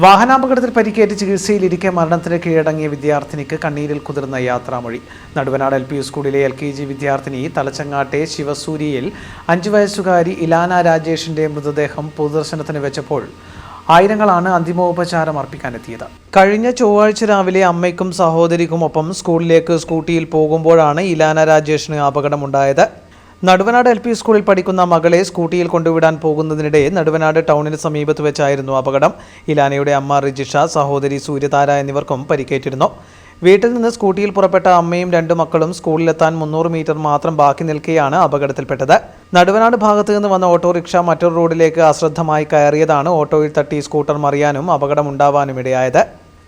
വാഹനാപകടത്തിൽ പരിക്കേറ്റ് ചികിത്സയിലിരിക്കെ മരണത്തിന് കീഴടങ്ങിയ വിദ്യാർത്ഥിനിക്ക് കണ്ണീരിൽ കുതിർന്ന യാത്രാമൊഴി. നടുവനാട് LP സ്കൂളിലെ LKG വിദ്യാർത്ഥിനി തലച്ചങ്ങാട്ടെ ശിവസൂരിയിൽ 5 വയസ്സുകാരി ഇലാന രാജേഷിന്റെ മൃതദേഹം പൊതുദർശനത്തിന് വെച്ചപ്പോൾ ആയിരങ്ങളാണ് അന്തിമോപചാരം അർപ്പിക്കാനെത്തിയത്. കഴിഞ്ഞ ചൊവ്വാഴ്ച രാവിലെ അമ്മയ്ക്കും സഹോദരിക്കുമൊപ്പം സ്കൂളിലേക്ക് സ്കൂട്ടിയിൽ പോകുമ്പോഴാണ് ഇലാന രാജേഷിന് അപകടമുണ്ടായത്. നടുവനാട് LP സ്കൂളിൽ പഠിക്കുന്ന മകളെ സ്കൂട്ടിയിൽ കൊണ്ടുവിടാൻ പോകുന്നതിനിടെ നടുവനാട് ടൗണിന് സമീപത്ത് വെച്ചായിരുന്നു അപകടം. ഇലാനയുടെ അമ്മ റിജിഷ, സഹോദരി സൂര്യതാര എന്നിവർക്കും പരിക്കേറ്റിരുന്നു. വീട്ടിൽ നിന്ന് സ്കൂട്ടിയിൽ പുറപ്പെട്ട അമ്മയും 2 മക്കളും സ്കൂളിലെത്താൻ 300 മീറ്റർ മാത്രം ബാക്കി നിൽക്കെയാണ് അപകടത്തിൽപ്പെട്ടത്. നടുവനാട് ഭാഗത്തു നിന്ന് വന്ന ഓട്ടോറിക്ഷ മറ്റൊരു റോഡിലേക്ക് അശ്രദ്ധമായി കയറിയതാണ് ഓട്ടോയിൽ തട്ടി സ്കൂട്ടർ മറിയാനും അപകടമുണ്ടാവാനും ഇടയായത്.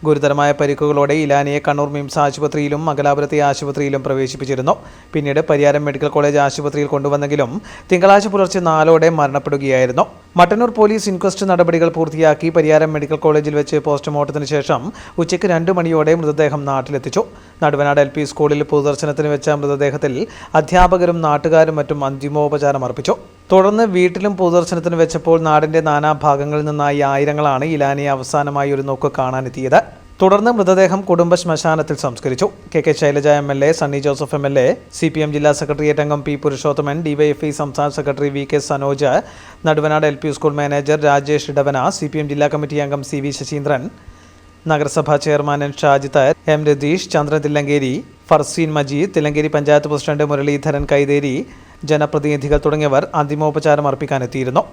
ഗുരുതരമായ പരിക്കുകളോടെ ഇലാനയെ കണ്ണൂർ മിംസ് ആശുപത്രിയിലും മംഗലാപുരത്തെ ആശുപത്രിയിലും പ്രവേശിപ്പിച്ചിരുന്നു. പിന്നീട് പരിയാരം മെഡിക്കൽ കോളേജ് ആശുപത്രിയിൽ കൊണ്ടുവന്നെങ്കിലും തിങ്കളാഴ്ച പുലർച്ചെ 4ഓടെ മരണപ്പെടുകയായിരുന്നു. മട്ടന്നൂർ പോലീസ് ഇൻക്വസ്റ്റ് നടപടികൾ പൂർത്തിയാക്കി പരിയാരം മെഡിക്കൽ കോളേജിൽ വെച്ച് പോസ്റ്റ്മോർട്ടത്തിന് ശേഷം ഉച്ചയ്ക്ക് 2 മണിയോടെ മൃതദേഹം നാട്ടിലെത്തിച്ചു. നടുവനാട് LP സ്കൂളിൽ പൊതുദർശനത്തിന് വെച്ച മൃതദേഹത്തിൽ അധ്യാപകരും നാട്ടുകാരും മറ്റും അന്തിമോപചാരം അർപ്പിച്ചു. തുടർന്ന് വീട്ടിലും പൊതുദർശനത്തിന് വെച്ചപ്പോൾ നാടിന്റെ നാനാഭാഗങ്ങളിൽ നിന്നായി ആയിരങ്ങളാണ് ഇലാനയെ അവസാനമായി ഒരു നോക്ക് കാണാനെത്തിയത്. തുടർന്ന് മൃതദേഹം കുടുംബ ശ്മശാനത്തിൽ സംസ്കരിച്ചു. KK Shailaja MLA, Sunny Joseph MLA, CPM ജില്ലാ സെക്രട്ടേറിയറ്റ് അംഗം P പുരുഷോത്തമൻ, DYFI സംസ്ഥാന secretary VK Sanoj, Naduvanad LP school manager Rajesh Edavana, CPM ജില്ലാ കമ്മിറ്റി അംഗം CV ശശീന്ദ്രൻ, നഗരസഭാ chairman N Shajith, M Ratheesh, Chandran Thillankeri, Farzeen Majeed, Thillankeri panchayat president Muraleedharan Kaitheri, ജനപ്രതിനിധികൾ തുടങ്ങിയവർ അന്തിമോപചാരം അർപ്പിക്കാനെത്തിയിരുന്നു.